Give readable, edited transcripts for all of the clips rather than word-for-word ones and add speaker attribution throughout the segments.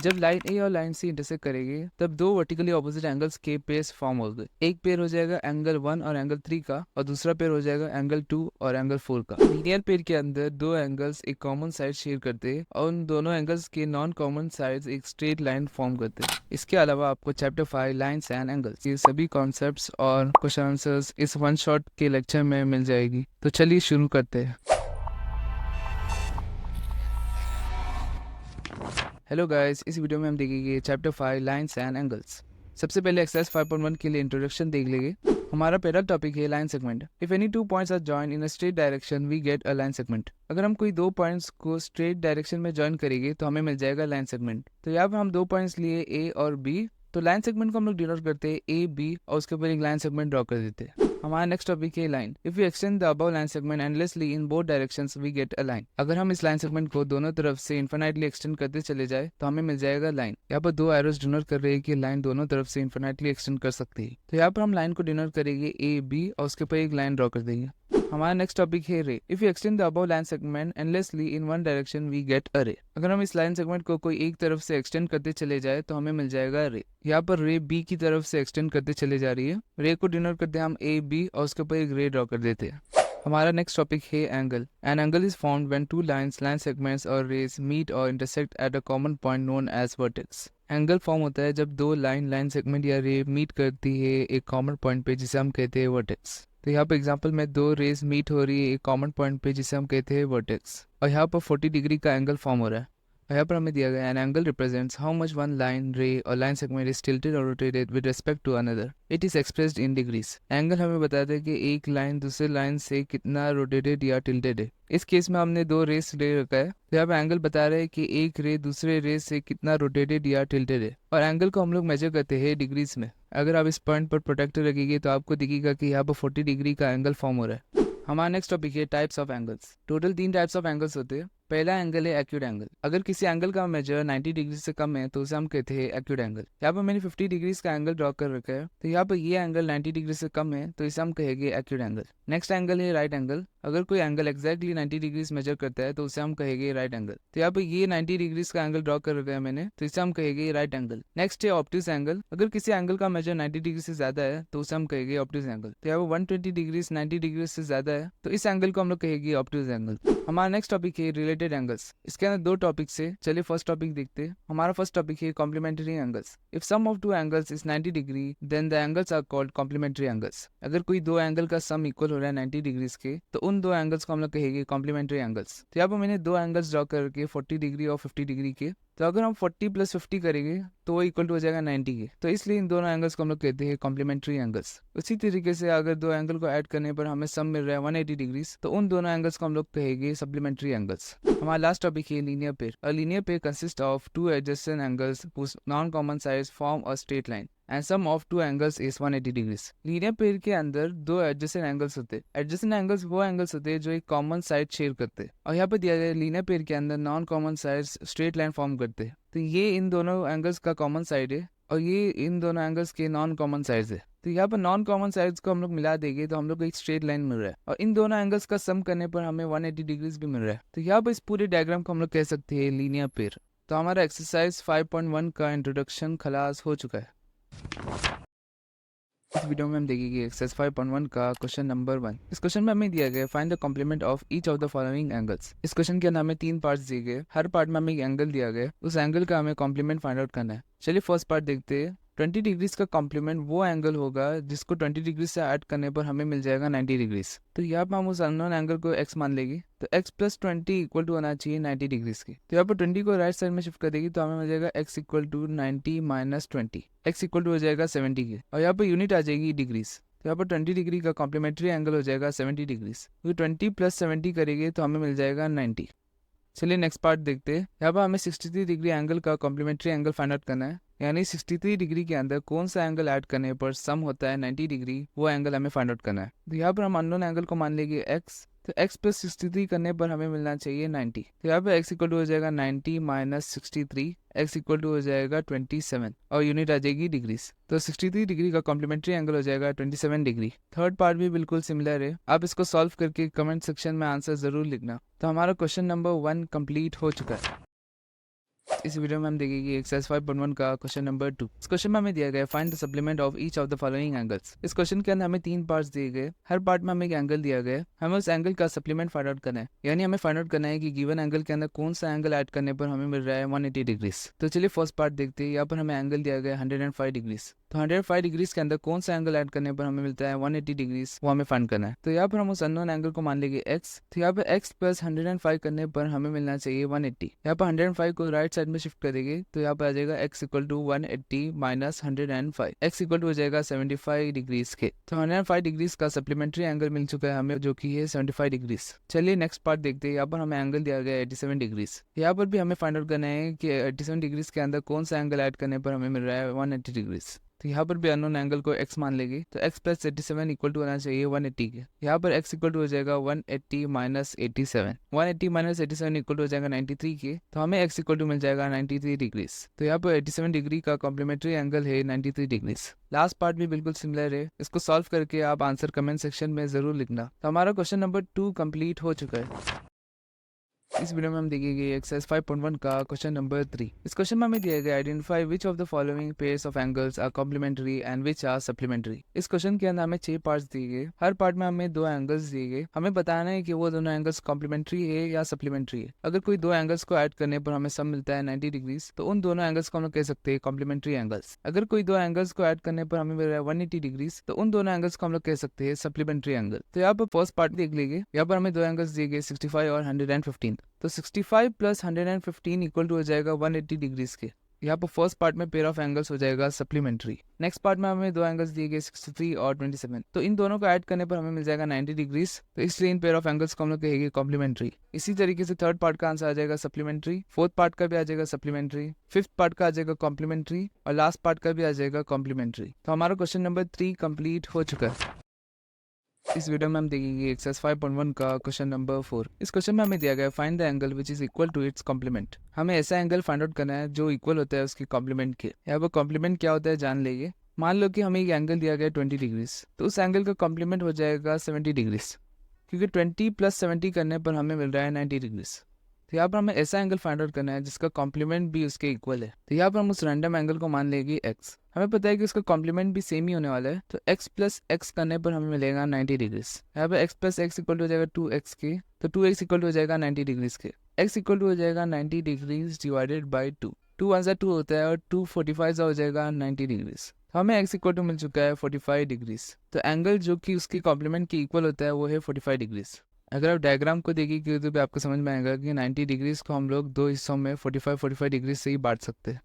Speaker 1: जब लाइन ए और लाइन सी इंटरसेक्ट करेगी तब दो वर्टिकली ऑपोजिट एंगल्स के पेयर्स फॉर्म होंगे। एक पेयर हो जाएगा एंगल 1 और एंगल 3 का और दूसरा पेयर हो जाएगा एंगल 2 और एंगल 4 का। लीनियर पेयर के अंदर दो एंगल्स एक कॉमन साइड शेयर करते हैं और उन दोनों एंगल्स के नॉन कॉमन साइड्स एक स्ट्रेट लाइन फॉर्म करते हैं। इसके अलावा आपको चैप्टर 5 लाइन्स एंड एंगल्स ये सभी कॉन्सेप्ट्स और क्वेश्चन आंसर्स इस वन शॉट के लेक्चर में मिल जाएगी। तो चलिए शुरू करते हैं। हेलो गाइस, इस वीडियो में हम देखेंगे चैप्टर 5 लाइन्स एंड एंगल्स। सबसे पहले एक्सरसाइज 5.1 के लिए इंट्रोडक्शन देख लेंगे। हमारा पहला टॉपिक है line segment. If any two points are joined in a straight direction we get a line segment. अगर हम कोई दो पॉइंट्स को स्ट्रेट डायरेक्शन में जॉइन करेंगे तो हमें मिल जाएगा लाइन सेगमेंट। तो यहाँ पर हम दो पॉइंट्स लिए ए और बी, तो लाइन सेगमेंट को हम लोग डिनोट करते हैं ए बी और उसके ऊपर एक लाइन सेगमेंट ड्रॉ कर देते हैं। हमारा नेक्स्ट टॉपिक है line. If you extend the above line segment endlessly in both directions we get a line. अगर हम इस लाइन सेगमेंट को दोनों तरफ से इन्फिनाइटली एक्सटेंड करते चले जाए तो हमें मिल जाएगा लाइन। यहाँ पर दो एरोस डिनोट कर रहे हैं कि लाइन दोनों तरफ से इन्फिनाइटली एक्सटेंड कर सकती है। तो यहाँ पर हम लाइन को डिनोट करेंगे ए बी और उसके ऊपर एक लाइन ड्रॉ कर देंगे। हमारा नेक्स्ट टॉपिक है ray. If you extend the above line segment endlessly in one direction we get a ray. अगर हम इस लाइन सेगमेंट को कोई एक तरफ से एक्सटेंड करते चले जाए तो हमें मिल जाएगा रे। यहाँ पर रे बी की तरफ से एक्सटेंड करते चले जा रही है। रे को डिनोट करते हैं हम ए बी और उसके ऊपर एक रे ड्रॉ कर देते हैं। हमारा नेक्स्ट टॉपिक है angle. An angle is formed when two lines, line segments और रेज मीट और intersect at a common point known as vertex. Angle form होता है जब दो लाइन सेगमेंट या रे मीट करती है एक कॉमन पॉइंट पे जिसे हम कहते हैं वर्टेक्स। तो यहाँ पर एग्जांपल में दो रेज मीट हो रही है एक कॉमन पॉइंट पे जिसे हम कहते हैं वर्टेक्स और यहाँ पर 40 डिग्री का एंगल फॉर्म हो रहा है। यहाँ पर हमें दिया गया an angle represents how much one line ray और लाइन सेगमेंट इज टिल्टेड और rotated with respect to another. It is expressed in degrees. Angle हमें बताता है कि एक लाइन दूसरे लाइन से कितना रोटेटेड या टिल्टेड है। इस केस में हमने दो रेस ले रखा है तो यहाँ पे एंगल बता रहा है कि एक रे दूसरे रे से कितना रोटेटेड या टिल्टेड है और एंगल को हम लोग मेजर करते हैं डिग्रीज में। अगर आप इस पॉइंट पर प्रोटेक्टर रखेंगे तो आपको दिखेगा कि यहाँ पर 40 डिग्री का एंगल फॉर्म हो रहा है। हमारा नेक्स्ट टॉपिक है types of angles. Total 3 types of angles होते हैं। पहला एंगल है एक्यूट एंगल। अगर किसी एंगल का मेजर 90 डिग्री से कम है तो उसे हम कहते हैं एक्यूट एंगल। यहाँ पर मैंने 50 डिग्री का एंगल ड्रॉ कर रखा है तो यहाँ पर ये एंगल 90 डिग्री से कम है तो इसे हम कहेंगे एक्यूट एंगल। नेक्स्ट एंगल है राइट एंगल। अगर कोई एंगल एक्जैक्टली 90 डिग्री मेजर करता है तो उसे हम कहेंगे राइट एंगल। तो यहाँ पर ये 90 डिग्री का एंगल ड्रॉ कर रखा है मैंने तो इसे हम कहेंगे राइट एंगल। नेक्स्ट है ऑब्ट्यूज एंगल। अगर किसी एंगल का मेजर 90 डिग्री से ज्यादा है तो उसे हम कहेंगे ऑब्ट्यूज एंगल। तो यहाँ पर 120 डिग्री 90 डिग्री से ज्यादा है तो इस एंगल को हम लोग कहेंगे ऑब्ट्यूज एंगल। हमारा नेक्स्ट टॉपिक है रिलेटेड एंगल्स। इसके अंदर दो टॉपिक है, चलिए फर्स्ट टॉपिक देखते हैं। हमारा फर्स्ट टॉपिक है complementary angles. If sum of two angles is 90 degree then the angles are called complementary angles. अगर कोई दो एंगल का सम इक्वल हो रहा है 90 डिग्री के तो उन दो एंगल्स को हम लोग कहेंगे कॉम्प्लीमेंट्री एंगल्स। तो यहाँ पर मैंने दो एंगल्स ड्रॉ करके 40 डिग्री और 50 डिग्री के, तो अगर हम 40 + 50 करेंगे तो वो इक्वल टू हो जाएगा 90 के। तो इसलिए इन दोनों एंगल्स को हम लोग कहते हैं कॉम्प्लीमेंट्री एंगल्स। उसी तरीके से अगर दो एंगल को ऐड करने पर हमें सम मिल रहा है 180 डिग्री तो उन दोनों एंगल्स को हम लोग कहेंगे सप्लीमेंट्री एंगल्स। हमारा लास्ट टॉपिक है linear pair. A linear pair consist of to adjacent angles whose non-common sides form a straight line and sum of two angles is 180 degrees। Linear pair के अंदर दो adjacent angles होते हैं। Adjacent angles वो angles होते हैं जो एक कॉमन साइड शेयर करते हैं और यहाँ पर दिया गया लीनियर पेयर के अंदर non common sides straight line form करते हैं। तो ये इन दोनों एंगल्स का कॉमन साइड है और ये इन दोनों एंगल्स के नॉन कॉमन साइड्स है। तो यहाँ पर नॉन कॉमन साइड्स को हम लोग मिला देंगे तो हम लोग को एक स्ट्रेट लाइन मिल रहा है और इन दोनों एंगल्स का सम करने पर हमें 180 डिग्रीज भी मिल रहा है। तो यहाँ पर इस पूरे डायग्राम को हम लोग कह सकते हैं लीनियर पेयर। तो हमारा एक्सरसाइज 5.1 का इंट्रोडक्शन खलास हो चुका है। इस वीडियो में हम देखेंगे एक्सरसाइज 5.1 का क्वेश्चन नंबर 1। इस क्वेश्चन में हमें दिया गया find the complement of each of the following angles. इस क्वेश्चन के अंदर हमें 3 पार्ट्स दिए गए, हर पार्ट में हमें एक एंगल दिया गया, उस एंगल का हमें कॉम्प्लीमेंट फाइंड आउट करना है। चलिए फर्स्ट पार्ट देखते हैं। 20 डिग्रीज का कॉम्प्लीमेंट वो एंगल होगा जिसको 20 डिग्री से ऐड करने पर हमें मिल जाएगा 90 डिग्रीज। तो यहाँ पर हम उस अननोन एंगल को x मान लेंगे तो x + 20 इक्वल टू होना चाहिए 90 डिग्रीज की। तो यहाँ पर 20 को राइट साइड में शिफ्ट कर देगी तो हमें मिल जाएगा x = 90 - 20, x = हो जाएगा 70 के और यहाँ पर यूनिट आ जाएगी डिग्रीज। तो यहाँ पर 20 डिग्री का कॉम्प्लीमेंट्री एंगल हो जाएगा 70 डिग्रीज। तो 20 + 70 करेंगे तो हमें मिल जाएगा 90। चलिए नेक्स्ट पार्ट देखते हैं। यहाँ पर हमें 63 डिग्री एंगल का कॉम्प्लीमेंट्री एंगल फाइंड आउट करना है, यानी 63 डिग्री के अंदर कौन सा एंगल ऐड करने पर सम होता है 90 डिग्री, वो एंगल हमें फाइंड आउट करना है। तो यहाँ पर हम अननोन एंगल को मान लेंगे x, तो x + 63 करने पर हमें मिलना चाहिए 90। तो यहाँ पे x = हो जाएगा 90 - 63, x = हो जाएगा 27 और यूनिट आ जाएगी डिग्रीज। तो 63 डिग्री का कॉम्प्लीमेंट्री एंगल हो जाएगा 27 डिग्री। थर्ड पार्ट भी बिल्कुल सिमिलर है, आप इसको सॉल्व करके कमेंट सेक्शन में आंसर जरूर लिखना। तो हमारा क्वेश्चन नंबर 1 कंप्लीट हो चुका है। इस वीडियो में हम देखेंगे एक्सरसाइज 5.1 का क्वेश्चन नंबर 2। इस क्वेश्चन में हमें दिया गया find the supplement of each of the following angles. इस क्वेश्चन के अंदर हमें 3 पार्ट्स दिए गए, हर पार्ट में हमें एक एंगल दिया गया है, हमें उस एंगल का सप्लीमेंट फाइंड आउट करना है। यानी हमें फाइंड आउट करना है कि गिवन एंगल के अंदर कौन सा एंगल ऐड करने पर हमें मिल रहा है 180 डिग्रीज। तो चलिए फर्स्ट पार्ट देखते हैं। यहाँ पर हमें एंगल दिया गया है 105 डिग्रीज। तो 105 डिग्रीज के अंदर कौन सा एंगल ऐड करने पर हमें मिलता है 180 डिग्रीज, वो हमें फाइंड करना है। तो यहाँ पर हम उस अननोन एंगल को मान लेंगे x। तो यहाँ पर x प्लस 105 करने पर हमें मिलना चाहिए 180। यहाँ पर 105 को राइट साइड में शिफ्ट करेंगे तो यहाँ पर आ जाएगा x equal to 180 minus 105, x equal to हो जाएगा 75 डिग्रीज के। तो 105 डिग्रीज का सप्लीमेंट्री एंगल मिल चुका है हमें, जो कि है 75 डिग्रीज। चलिए नेक्स्ट पार्ट देखते हैं। यहाँ पर हमें एंगल दिया गया है 87 डिग्रीज। यहाँ पर भी हमें फाइंड आउट करना है कि 87 डिग्रीज के अंदर कौन सा एंगल ऐड करने पर हमें मिल रहा है 180 डिग्रीज। तो यहाँ पर भी अननोन एंगल को x मान लेंगे तो x प्लस 87 इक्वल टू होना चाहिए 180 के। यहाँ पर x इक्वल टू हो जाएगा 180 माइनस 87, 180 माइनस 87 इक्वल टू हो जाएगा 93 के। तो हमें x इक्वल टू मिल जाएगा 93 डिग्रीज। तो यहाँ पर 87 डिग्री का कॉम्प्लीमेंट्री एंगल है 93 डिग्रीज। लास्ट पार्ट भी बिल्कुल सिमिलर है, इसको सॉल्व करके आप आंसर कमेंट सेक्शन में जरूर लिखना। तो हमारा क्वेश्चन नंबर 2 कंप्लीट हो चुका है। इस वीडियो में हम देखेंगे एक्सरसाइज 5.1 का क्वेश्चन नंबर 3। इस क्वेश्चन में हमें दिया गया identify which of the following pairs of angles are complementary and which are supplementary. इस क्वेश्चन के अंदर हमें 6 पार्ट्स दिए गए, हर पार्ट में हमें 2 एंगल्स दिए गए। हमें बताना है कि वो दोनों एंगल्स कॉम्प्लीमेंट्री है या सप्लीमेंट्री है। अगर कोई 2 एंगल्स को ऐड करने पर हमें सम मिलता है 90 डिग्रीज, तो उन दोनों एंगल्स को हम लोग कह सकते हैं कॉम्प्लीमेंट्री एंगल्स। अगर कोई 2 एंगल्स को ऐड करने पर हमें मिल रहा है 180 डिग्रीज, तो उन दोनों एंगल्स को हम लोग कह सकते हैं सप्लीमेंट्री एंगल। तो यहाँ पर फर्स्ट पार्ट देख लीजिए। यहाँ पर हमें 2 एंगल्स दिए गए 65 और 115। तो 65 प्लस 115 इक्वल टू हो जाएगा 180 डिग्रीज के। यहाँ पर फर्स्ट पार्ट में पेयर ऑफ एंगल्स हो जाएगा सप्लीमेंट्री। नेक्स्ट पार्ट में हमें 2 एंगल्स दिए गए 63 और 27। तो इन दोनों को ऐड करने पर हमें मिल जाएगा 90 डिग्रीज। तो इसलिए इन पेयर ऑफ एंगल्स को हम लोग कहेंगे कॉम्प्लीमेंट्री। इसी तरीके से थर्ड पार्ट का आंसर आ जाएगा सप्लीमेंट्री, फोर्थ पार्ट का भी आ जाएगा सप्लीमेंट्री, फिफ्थ पार्ट का आ जाएगा कॉम्प्लीमेंट्री और लास्ट पार्ट का भी आ जाएगा कॉम्प्लीमेंट्री। तो हमारा क्वेश्चन नंबर 3 कंप्लीट हो चुका है। इस वीडियो में हम देखेंगे एक्सरसाइज 5.1 का क्वेश्चन नंबर 4। इस क्वेश्चन में हमें दिया गया find the angle which is equal to its complement. हमें ऐसा एंगल फाइंड आउट करना है जो इक्वल होता है उसके कॉम्प्लीमेंट के। यहाँ पर कॉम्प्लीमेंट क्या होता है जान लेंगे। मान लो कि हमें एक एंगल दिया गया 20 डिग्रीज, तो उस एंगल का कॉम्प्लीमेंट हो जाएगा 70 डिग्रीज, क्योंकि 20 प्लस 70 करने पर हमें मिल रहा है 90 डिग्रीज। तो यहाँ पर हमें ऐसा एंगल फाइंड आउट करना है जिसका कॉम्प्लीमेंट भी उसके इक्वल है। तो यहाँ पर हम उस रैंडम एंगल को मान लेंगे x। हमें पता है कि उसका कॉम्प्लीमेंट भी सेम ही होने वाला है, तो x प्लस x करने पर हमें मिलेगा 90 डिग्रीज। यहाँ पर x plus x equal to हो जाएगा 2x के, तो 2x इक्वल टू हो जाएगा 90 डिग्रीज के। x इक्वल टू हो जाएगा 90 डिग्रीज डिवाइडेड बाई 2। 2 आंसर 2 होता है और 2 45 हो जाएगा 90 डिग्रीज। तो हमें x इक्वल टू मिल चुका है 45 डिग्रीज। तो एंगल जो कि उसकी कॉम्प्लीमेंट के इक्वल होता है वो है 45 डिग्रीज। अगर आप डायग्राम को देखिए तो भी आपको समझ में आएगा कि 90 डिग्रीज को हम लोग 2 हिस्सों में 45 डिग्रीज से ही बांट सकते हैं।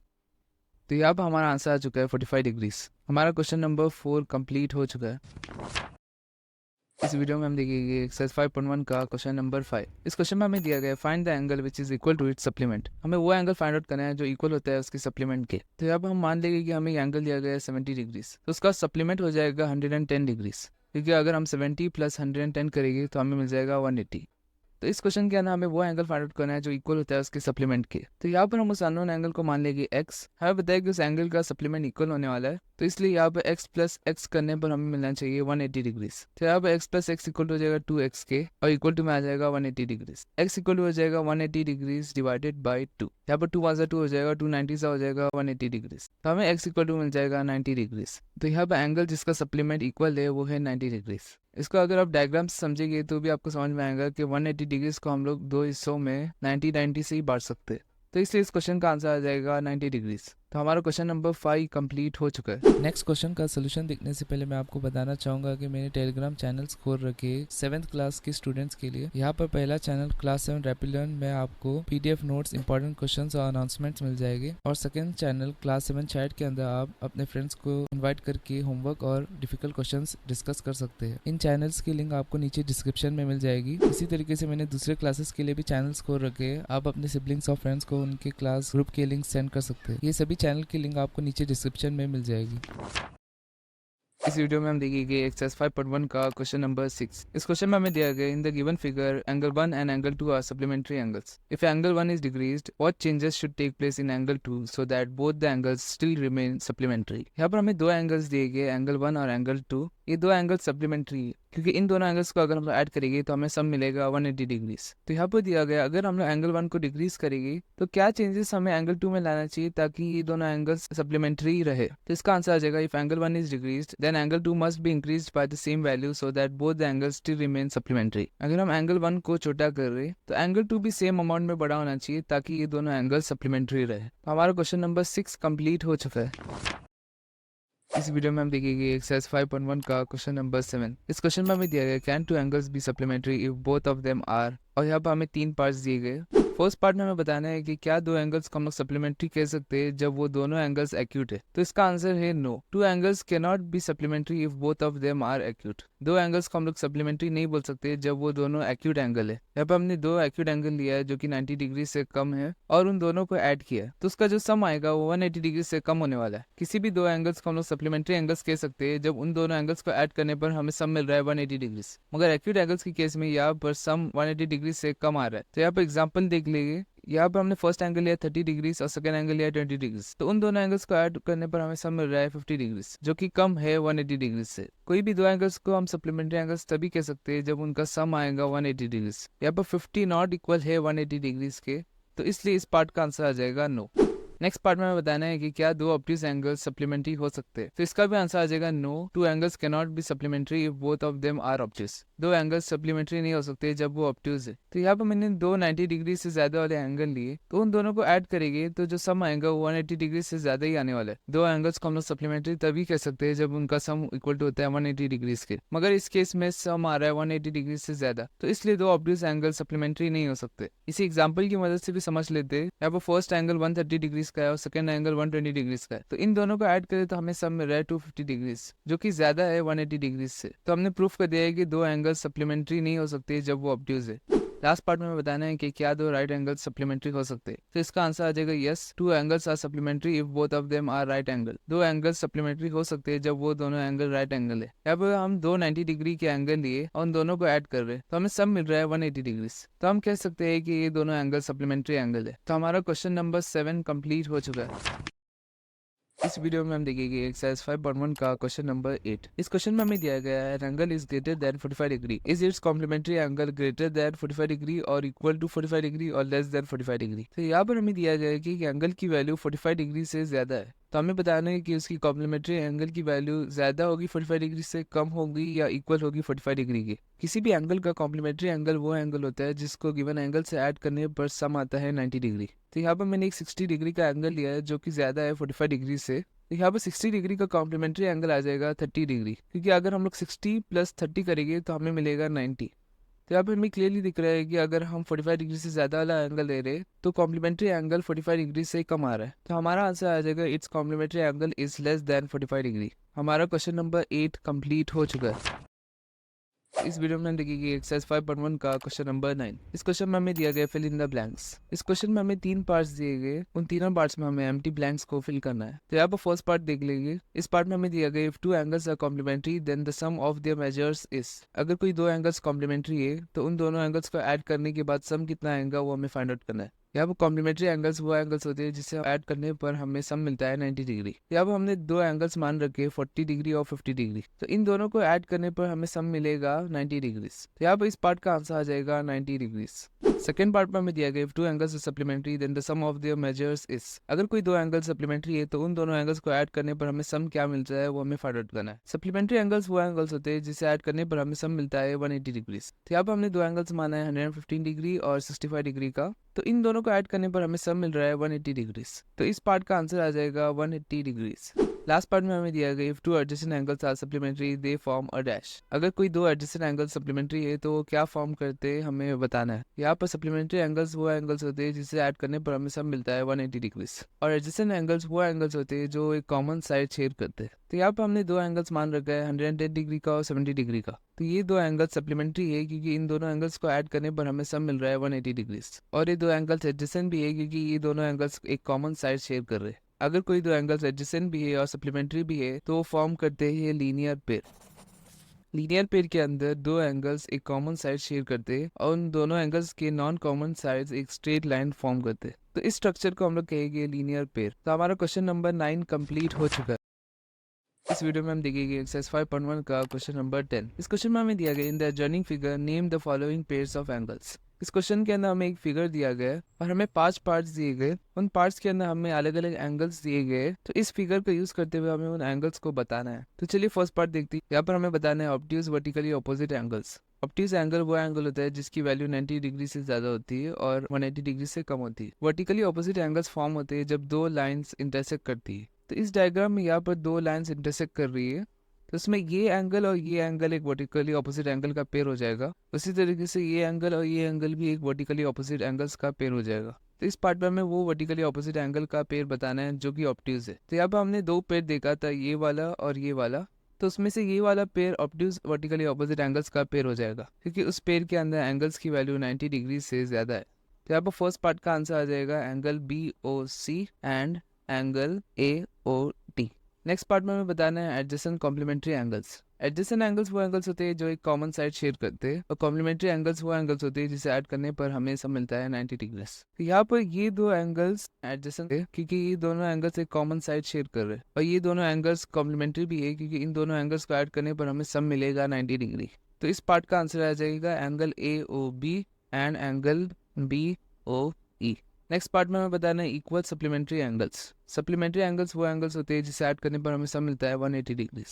Speaker 1: तो यहाँ पर हमारा आंसर आ चुका है 45 डिग्रीज। हमारा क्वेश्चन नंबर 4 कंप्लीट हो चुका है। इस वीडियो में हम देखेंगे एक्सरसाइज 5.1 का क्वेश्चन नंबर 5। इस क्वेश्चन में हमें दिया गया find the angle which is equal to its supplement. हमें वो एंगल फाइंड आउट करना है जो इक्वल होता है उसके सप्लीमेंट के। तो यहाँ पर हम मान लेंगे कि हमें एंगल दिया गया है 70 डिग्रीज, तो उसका सप्लीमेंट हो जाएगा 110 डिग्रीज, क्योंकि अगर हम 70 प्लस 110 करेंगे तो हमें मिल जाएगा 180। तो इस क्वेश्चन के अंदर हमें वो एंगल फाइंड आउट करना है जो इक्वल होता है उसके सप्लीमेंट के। तो यहाँ पर हम उस अननोन एंगल को मान लेंगे x। हमें बताया कि उस एंगल का सप्लीमेंट इक्वल होने वाला है, तो इसलिए यहाँ पर x प्लस x करने पर हमें मिलना चाहिए 180 डिग्रीज। तो यहाँ पर x plus x equal to हो जाएगा 2x के और इक्वल टू में आ जाएगा 180 डिग्रीज। x इक्वल टू हो जाएगा 180 डिग्रीज डिवाइडेड बाई 2। यहाँ पर 2 आंसर 2 हो जाएगा, 290 सा हो जाएगा 180 डिग्रीज। तो हमें x इक्वल टू मिल जाएगा 90 डिग्रीज। तो यहाँ पर एंगल जिसका सप्लीमेंट इक्वल है वो है 90 डिग्रीज। इसको अगर आप डायग्राम से समझेंगे तो भी आपको समझ में आएगा कि 180 डिग्रीज को हम लोग 2 हिस्सों में 90 से ही बांट सकते हैं। तो इसलिए इस क्वेश्चन का आंसर आ जाएगा 90 डिग्रीज। तो हमारा क्वेश्चन नंबर 5 कंप्लीट हो चुका है। नेक्स्ट क्वेश्चन का सोल्यूशन देखने से पहले मैं आपको बताना चाहूंगा कि मैंने टेलीग्राम चैनल्स खोल रखे 7th क्लास के स्टूडेंट्स के लिए। यहाँ पर पहला चैनल क्लास 7 रैपिड लर्न में आपको PDF नोट्स, इंपॉर्टेंट क्वेश्चंस और अनाउंसमेंट्स मिल जाएंगे, और सेकंड चैनल क्लास 7 चैट के अंदर आप अपने फ्रेंड्स को इन्वाइट करके होमवर्क और डिफिकल्ट क्वेश्चंस डिस्कस कर सकते हैं। इन चैनल्स की लिंक आपको नीचे डिस्क्रिप्शन में मिल जाएगी। इसी तरीके से मैंने दूसरे क्लासेस के लिए भी चैनल्स खोल रखे हैं, आप अपने सिबलिंग्स और फ्रेंड्स को उनके क्लास ग्रुप के लिंक सेंड कर सकते हैं। ये सभी चैनल की लिंक आपको नीचे डिस्क्रिप्शन में मिल जाएगी। इस वीडियो में हम देखेंगे एक्सरसाइज 5.1 का क्वेश्चन नंबर 6। इस क्वेश्चन में हमें दिया गया in the given figure angle 1 and angle 2 are supplementary angles. If angle 1 is decreased, what changes should take place in angle 2 so that both the angles still remain supplementary. यहाँ पर हमें 2 angles दिए गए, angle 1 और angle 2। ये दो angle supplementary है, क्योंकि इन दोनों एंगल्स को अगर हम लोग ऐड करेंगे तो हमें सम मिलेगा 180 डिग्रीज। तो यहाँ पर दिया गया अगर हम लोग एंगल 1 को डिक्रीज करेंगे तो क्या चेंजेस हमें एंगल 2 में लाना चाहिए ताकि ये दोनों एंगल्स सप्लीमेंट्री रहे। तो इसका आंसर आ जाएगा if angle 1 is decreased then angle 2 must be increased by the same value so that both the angles still remain supplementary. अगर हम एंगल 1 को छोटा कर रहे हैं तो एंगल 2 भी सेम अमाउंट में बड़ा होना चाहिए ताकि ये दोनों एंगल सप्लीमेंट्री रहे। तो हमारा क्वेश्चन नंबर 6 कंप्लीट हो चुका है। इस वीडियो में हम देखेंगे एक्सरसाइज 5.1 का क्वेश्चन नंबर 7। इस क्वेश्चन में हमें दिया गया can two angles be supplementary if both of them are, और यहाँ पर हमें 3 पार्ट्स दिए गए। फर्स्ट पार्ट में हमें बताना है कि क्या दो एंगल्स को हम लोग सप्लीमेंट्री कह सकते हैं जब वो दोनों एंगल्स एक्यूट है। तो इसका आंसर है no, two angles can not be supplementary if both of them are acute. दो एंगल्स को हम लोग सप्लीमेंट्री नहीं बोल सकते जब वो दोनों एक्यूट एंगल है। यहाँ पर हमने दो एक्यूट एंगल लिया है जो कि 90 डिग्री से कम है और उन दोनों को ऐड किया है, तो उसका जो सम आएगा वो 180 डिग्री से कम होने वाला है। किसी भी दो एंगल्स को हम लोग सप्लीमेंट्री एंगल्स कह सकते हैं जब उन दोनों एंगल्स को ऐड करने पर हमें सम मिल रहा है 180 डिग्री। मगर एक्यूट एंगल्स के केस में यहाँ पर सम 180 डिग्री से कम आ रहा है। तो यहाँ पर एग्जाम्पल देख लीजिए, यहाँ पर हमने फर्स्ट एंगल लिया 30 डिग्री और सेकंड एंगल लिया 20 डिग्री। तो उन दोनों एंगल्स को ऐड करने पर हमें सम मिल रहा है 50 डिग्री, जो कि कम है 180 डिग्री से। कोई भी दो एंगल्स को हम सप्लीमेंट्री एंगल्स तभी कह सकते हैं जब उनका सम आएगा 180 डिग्री। यहाँ पर 50 नॉट इक्वल है 180 डिग्री के, तो इसलिए इस पार्ट का आंसर आ जाएगा नो। नेक्स्ट पार्ट में हमें बताना है कि क्या दो ऑब्ट्यूज एंगल्स सप्लीमेंट्री हो सकते हैं। तो इसका भी आंसर आ जाएगा no, two angles can not be supplementary if both of them are obtuse. दो एंगल्स सप्लीमेंट्री नहीं हो सकते जब वो ऑब्ट्यूज है। तो यहाँ पर मैंने दो 90 डिग्री से ज्यादा वाले एंगल लिए, तो उन दोनों को ऐड करेंगे तो जो सम आएगा वो 180 डिग्री से ज्यादा ही आने वाला है। दो एंगल्स को हम लोग सप्लीमेंट्री तभी कह सकते हैं जब उनका सम इक्वल टू होता है 180 डिग्री के, मगर इस केस में सम आ रहा है 180 डिग्री से ज्यादा, तो इसलिए दो ऑब्ट्यूज एंगल सप्लीमेंट्री नहीं हो सकते। इसी एग्जाम्पल की मदद से भी समझ लेते हैं। यहाँ पर फर्स्ट एंगल 130 डिग्री का है और सेकंड एंगल 120 डिग्री का है, तो इन दोनों को ऐड करें तो हमें सम मिल रहा है 250 डिग्री, जो कि ज्यादा है 180 डिग्री से। तो हमने प्रूफ कर दिया है कि दो एंगल सप्लीमेंट्री नहीं हो सकते जब वो ऑब्ट्यूज है। लास्ट पार्ट में बताना है कि क्या दो राइट एंगल सप्लीमेंट्री हो सकते हैं। तो इसका आंसर आ जाएगा yes, two angles are supplementary if both of them are right angle. दो एंगल सप्लीमेंट्री हो सकते हैं जब वो दोनों एंगल राइट एंगल है। यहाँ पर हम दो 90 डिग्री के एंगल लिए और उन दोनों को ऐड कर रहे हैं तो हमें सम मिल रहा है 180 डिग्री। तो हम कह सकते हैं कि ये दोनों एंगल सप्लीमेंट्री एंगल है। तो हमारा क्वेश्चन नंबर 7 कंप्लीट हो चुका है। इस वीडियो में हम देखेंगे एक्सरसाइज 5.1 का क्वेश्चन नंबर 8। इस क्वेश्चन में हमें दिया गया है angle is greater than 45 degree, is its complementary angle greater than 45 degree और इक्वल टू 45 डिग्री और लेस देन 45 डिग्री। तो यहाँ पर हमें दिया गया है कि एंगल की वैल्यू 45 डिग्री से ज्यादा है, तो हमें बताना है कि उसकी कॉम्प्लीमेंट्री एंगल की वैल्यू ज्यादा होगी 45 डिग्री से, कम होगी या इक्वल होगी 45 डिग्री के। किसी भी एंगल का कॉम्प्लीमेंट्री एंगल वो एंगल होता है जिसको गिवन एंगल से ऐड करने पर सम आता है 90 डिग्री। तो यहाँ पर मैंने एक 60 डिग्री का एंगल लिया है जो कि ज्यादा है 45 डिग्री से। तो यहाँ पर 60 डिग्री का कॉम्प्लीमेंट्री एंगल आ जाएगा 30 डिग्री, क्योंकि अगर हम लोग 60 + 30 करेंगे तो हमें मिलेगा 90। तो यहाँ पर हमें क्लियरली दिख रहा है कि अगर हम 45 डिग्री से ज्यादा वाला एंगल ले रहे हैं तो कॉम्प्लीमेंट्री एंगल 45 डिग्री से कम आ रहा है। तो हमारा आंसर आ जाएगा its complementary angle is less than 45 degree. हमारा क्वेश्चन नंबर 8 कंप्लीट हो चुका है। इस वीडियो में हम देखेंगे एक्सरसाइज 5.1 का क्वेश्चन नंबर 9। इस क्वेश्चन में हमें दिया गया फिल इन द ब्लैंक्स। इस क्वेश्चन में हमें 3 पार्ट्स दिए गए, उन तीनों पार्ट्स में हमें एम्प्टी ब्लैंक्स को फिल करना है। तो यहाँ पर फर्स्ट पार्ट देख लीजिए। इस पार्ट में हमें दिया गया if two angles are complementary then the sum of their measures is. अगर कोई दो एंगल्स कॉम्प्लीमेंट्री है तो उन दोनों एंगल्स को ऐड करने के बाद सम कितना आएगा वो हमें फाइंड आउट करना है। यहाँ पर कॉम्प्लीमेंट्री एंगल्स वो एंगल्स होते हैं जिसे ऐड करने पर हमें सम मिलता है 90 डिग्री। यहाँ पर हमने दो एंगल्स मान रखे 40 डिग्री और 50 डिग्री, तो इन दोनों को ऐड करने पर हमें सम मिलेगा 90 डिग्री। तो यहाँ पर इस पार्ट का आंसर आ जाएगा 90 डिग्री। सेकेंड पार्ट में हमें दिया गया if two angles supplementary then the sum of their measures is. अगर कोई दो एंगल सप्लीमेंट्री है तो उन दोनों एंगल्स को ऐड करने पर हमें सम क्या मिलता है वो हमें फाइंड आउट करना है। सप्लीमेंट्री एंगल्स वो एंगल्स होते हैं जिसे ऐड करने पर हमें सम मिलता है 180 डिग्री। तो यहाँ पर हमने दो एंगल्स माना है 115 डिग्री और 65 डिग्री का, तो इन दोनों को ऐड करने पर हमें सम मिल रहा है 180 डिग्री। तो इस पार्ट का आंसर आ जाएगा 180 डिग्री। लास्ट पार्ट में हमें दिया गया if two adjacent angles are supplementary they form a dash. अगर कोई दो एडजेसेंट एंगल सप्लीमेंट्री है तो वो क्या फॉर्म करते हैं हमें बताना है। यहाँ पर सप्लीमेंट्री एंगल्स वो एंगल्स होते हैं जिसे ऐड करने पर हमें सम मिलता है 180 डिग्री, और एडजेसेंट एंगल्स वो एंगल्स होते हैं जो एक कॉमन साइड शेयर करते हैं। तो यहाँ पर हमने दो एंगल्स मान रखा है 110 डिग्री का और 70 डिग्री का। तो ये दो एंगल्स सप्लीमेंट्री है क्योंकि इन दोनों एंगल्स को ऐड करने पर हमें सम मिल रहा है 180 डिग्री, और ये दो एंगल्स एडजेसेंट भी है क्योंकि ये दोनों एंगल्स एक कॉमन साइड शेयर कर रहे हैं। अगर कोई दो एंगल्स एडजेसेंट भी है और सप्लीमेंट्री भी है तो वो फॉर्म करते हैं लीनियर पेयर। लीनियर पेयर के अंदर दो एंगल्स एक कॉमन साइड शेयर करते हैं और उन दोनों एंगल्स के नॉन कॉमन साइड्स एक स्ट्रेट लाइन फॉर्म करते हैं। तो इस स्ट्रक्चर को हम लोग कहेंगे लीनियर पेयर। तो हमारा क्वेश्चन नंबर 9 कंप्लीट हो चुका है। इस वीडियो में हम देखेंगे एक्सरसाइज 5.1 का क्वेश्चन नंबर 10। इस क्वेश्चन में हमें दिया गया in the journeying figure name the following pairs of angles. इस क्वेश्चन के अंदर हमें एक फिगर दिया गया है और हमें 5 पार्ट्स दिए गए। उन पार्ट्स के अंदर हमें अलग अलग एंगल्स दिए गए, तो इस फिगर को यूज करते हुए हमें उन एंगल्स को बताना है। तो चलिए फर्स्ट पार्ट देखते हैं। यहाँ पर हमें बताना है obtuse vertically opposite angles. Obtuse angle वो एंगल होता है जिसकी वैल्यू 90 डिग्री से ज्यादा होती है और 180 डिग्री से कम होती है। वर्टिकली ऑपोजिट एंगल्स फॉर्म होते हैं जब दो लाइंस इंटरसेक्ट करती है। तो इस डायग्राम में यहाँ पर दो लाइंस इंटरसेक्ट कर रही है, तो इसमें ये एंगल और ये एंगल एक वर्टिकली ऑपोजिट एंगल का पेयर हो जाएगा। उसी तरीके से ये एंगल और ये एंगल भी एक वर्टिकली ऑपोजिट एंगल्स का पेयर हो जाएगा। तो इस पार्ट में हमें वो वर्टिकली ऑपोजिट एंगल का पेयर बताना है जो कि ऑब्ट्यूज है। तो यहाँ पर हमने दो पेयर देखा था, ये वाला और ये वाला। तो उसमें से ये वाला pair obtuse vertically opposite angles का पेयर हो जाएगा क्योंकि उस पेयर के अंदर एंगल्स की वैल्यू 90 डिग्री से ज्यादा है। तो यहाँ पर फर्स्ट पार्ट का आंसर आ जाएगा angle BOC and angle AOD। Next part में हमें बताना है adjacent complementary angles. Adjacent angles वो एंगल्स होते हैं जो एक कॉमन साइड शेयर करते हैं और कॉम्प्लीमेंट्री एंगल्स वो एंगल्स होते हैं जिसे ऐड करने पर हमें सब मिलता है 90 डिग्री। तो यहाँ पर ये दो एंगल्स एडजेसेंट है क्योंकि ये दोनों एंगल्स एक कॉमन साइड शेयर कर रहे हैं और ये दोनों एंगल्स कॉम्प्लीमेंट्री भी है क्योंकि इन दोनों एंगल्स को ऐड करने पर हमें सब मिलेगा 90 डिग्री। तो इस पार्ट का आंसर आ जाएगा angle AOB and angle BOE। Next part में हमें बताना है equal supplementary angles. Supplementary angles वो एंगल्स होते हैं जिसे ऐड करने पर हमें सब मिलता है 180 डिग्री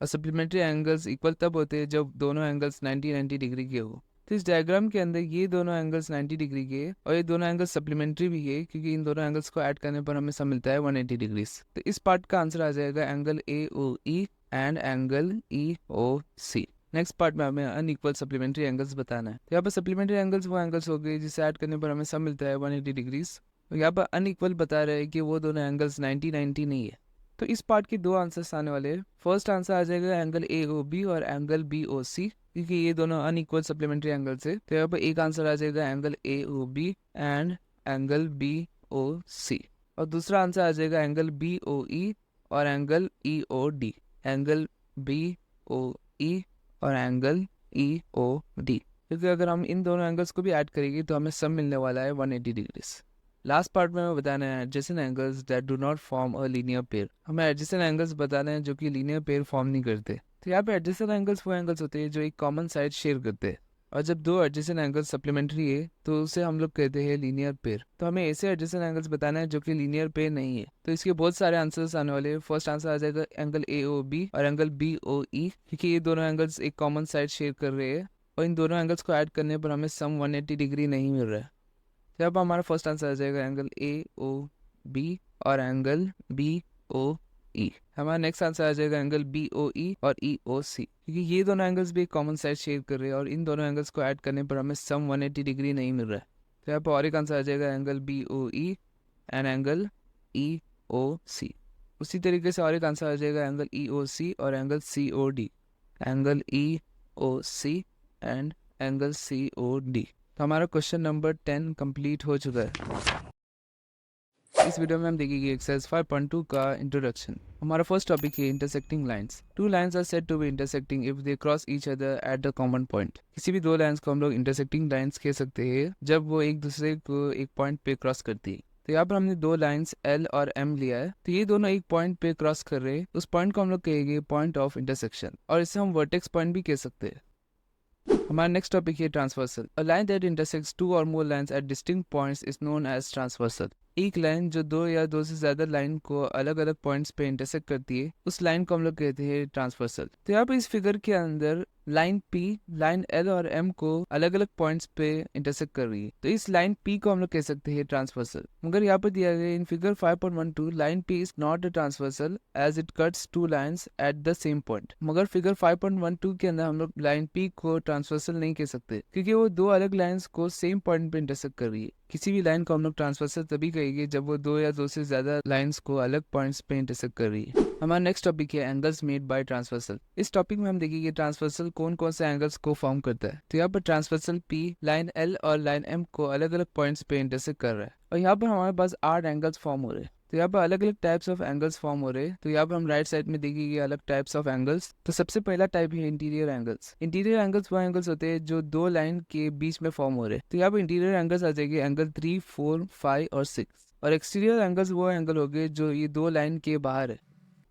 Speaker 1: और सप्लीमेंट्री एंगल्स इक्वल तब होते हैं जब दोनों एंगल्स 90 डिग्री के हो। तो इस डायग्राम के अंदर ये दोनों एंगल्स 90 डिग्री के हैं और ये दोनों एंगल्स सप्लीमेंट्री भी है क्योंकि इन दोनों एंगल्स को ऐड करने पर हमें सब मिलता है 180 डिग्री। तो इस पार्ट का आंसर आ जाएगा angle AOE and angle EOC। Next part में हमें अनइक्वल सप्लीमेंट्री एंगल्स बताना है। तो यहाँ पर सप्लीमेंट्री एंगल्स वो एंगल्स हो गए जिसे ऐड करने पर हमें सब मिलता है 180 डिग्रीज। तो यहाँ पर अनइक्वल बता रहे हैं कि वो दोनों एंगल्स 90 नहीं है। तो इस पार्ट के दो आंसर्स आने वाले हैं। फर्स्ट आंसर आ जाएगा एंगल AOB और एंगल BOC क्योंकि ये दोनों अनइक्वल सप्लीमेंट्री एंगल्स है। तो यहाँ पर एक आंसर आ जाएगा angle AOB and angle BOC और दूसरा आंसर आ जाएगा एंगल BOE और एंगल EOD। एंगल BOE और एंगल EOD क्योंकि अगर हम इन दोनों एंगल्स को भी ऐड करेंगे तो हमें सब मिलने वाला है 180 डिग्री। लास्ट पार्ट में हमें बताना है adjacent angles that do not form a linear pair. हमें एडजेसेंट एंगल्स बताना है जो कि लीनियर पेयर फॉर्म नहीं करते। तो यहाँ पे एडजेसेंट एंगल्स वो एंगल्स होते हैं जो एक कॉमन साइड शेयर करते हैं और जब दो एडजेसेंट एंगल्स सप्लीमेंट्री है तो उसे हम लोग कहते हैं लीनियर पेयर। तो हमें ऐसे एडजेसेंट एंगल्स बताना है जो कि लीनियर पेयर नहीं है। तो इसके बहुत सारे आंसर्स आने वाले हैं। फर्स्ट आंसर आ जाएगा एंगल AOB और एंगल BOE क्योंकि ये दोनों एंगल्स एक कॉमन साइड शेयर कर रहे हैं और इन दोनों एंगल्स को ऐड करने पर हमें सम 180 डिग्री नहीं मिल रहा है। तो अब हमारा फर्स्ट आंसर आ जाएगा एंगल AOB और एंगल BOE। हमारा नेक्स्ट आंसर आ जाएगा एंगल BOE और EOC क्योंकि ये दोनों एंगल्स भी एक कॉमन साइड शेयर कर रहे हैं और इन दोनों एंगल्स को ऐड करने पर हमें सम 180 डिग्री नहीं मिल रहा है। तो यहाँ पर और एक आंसर आ जाएगा angle BOE and angle EOC। उसी तरीके से और एक आंसर आ जाएगा एंगल EOC और angle COD। Angle EOC and angle COD। तो हमारा क्वेश्चन नंबर 10 कंप्लीट हो चुका है। इस वीडियो में हम देखेंगे एक्सरसाइज 5.2 का इंट्रोडक्शन। हमारा फर्स्ट टॉपिक है intersecting lines. Two lines are said to be intersecting if they cross each other at the common point. किसी भी दो लाइंस को हम लोग इंटरसेक्टिंग लाइंस कह सकते हैं जब वो एक दूसरे को एक पॉइंट पे क्रॉस करती है। तो यहाँ पर हमने दो लाइंस L और M लिया है, तो ये दोनों एक पॉइंट पे क्रॉस कर रहे हैं। उस पॉइंट को हम लोग कहेंगे पॉइंट ऑफ इंटरसेक्शन और इसे हम वर्टेक्स पॉइंट भी कह सकते हैं। हमारा नेक्स्ट टॉपिक है transversal. A line that intersects two or more lines at distinct points is known as transversal. एक लाइन जो दो या दो से ज्यादा लाइन को अलग अलग पॉइंट्स पे इंटरसेक्ट करती है उस लाइन को हम लोग कहते हैं ट्रांसवर्सल। तो यहाँ पे इस फिगर के अंदर लाइन P लाइन L और M को अलग अलग पॉइंट्स पे इंटरसेक्ट कर रही है, तो इस लाइन P को हम लोग कह सकते हैं ट्रांसवर्सल। मगर यहाँ पर दिया गया in figure 5.12 line P is not a transversal as it cuts two lines at the same point. मगर फिगर 5.12 के अंदर हम लोग लाइन P को ट्रांसवर्सल नहीं कह सकते क्योंकि वो दो अलग लाइंस को सेम पॉइंट पे इंटरसेक्ट कर रही है। किसी भी लाइन को हम लोग ट्रांसवर्सल तभी कहेंगे जब वो दो या दो से ज्यादा लाइंस को अलग पॉइंट्स पे इंटरसेक्ट कर रही है। हमारा नेक्स्ट टॉपिक है एंगल्स मेड बाय ट्रांसवर्सल। इस टॉपिक में हम देखेंगे ट्रांसवर्सल कौन कौन से एंगल्स को फॉर्म करता है। तो यहाँ पर ट्रांसवर्सल P लाइन L और लाइन M को अलग अलग पॉइंट्स पे इंटरसेक्ट कर रहा है और यहाँ पर हमारे पास 8 एंगल्स फॉर्म हो रहे हैं। तो यहाँ पर अलग अलग टाइप्स ऑफ एंगल्स फॉर्म हो रहे हैं। तो यहाँ पर हम राइट साइड में देखेंगे अलग टाइप्स ऑफ एंगल्स। तो सबसे पहला टाइप है इंटीरियर एंगल्स। इंटीरियर एंगल्स वो एंगल्स होते हैं जो दो लाइन के बीच में फॉर्म हो रहे हैं। तो यहाँ पर इंटीरियर एंगल्स आ जाएंगे एंगल 3, 4, 5 और 6। और एक्सटीरियर एंगल्स वो एंगल हो गए जो ये दो लाइन के बाहर है।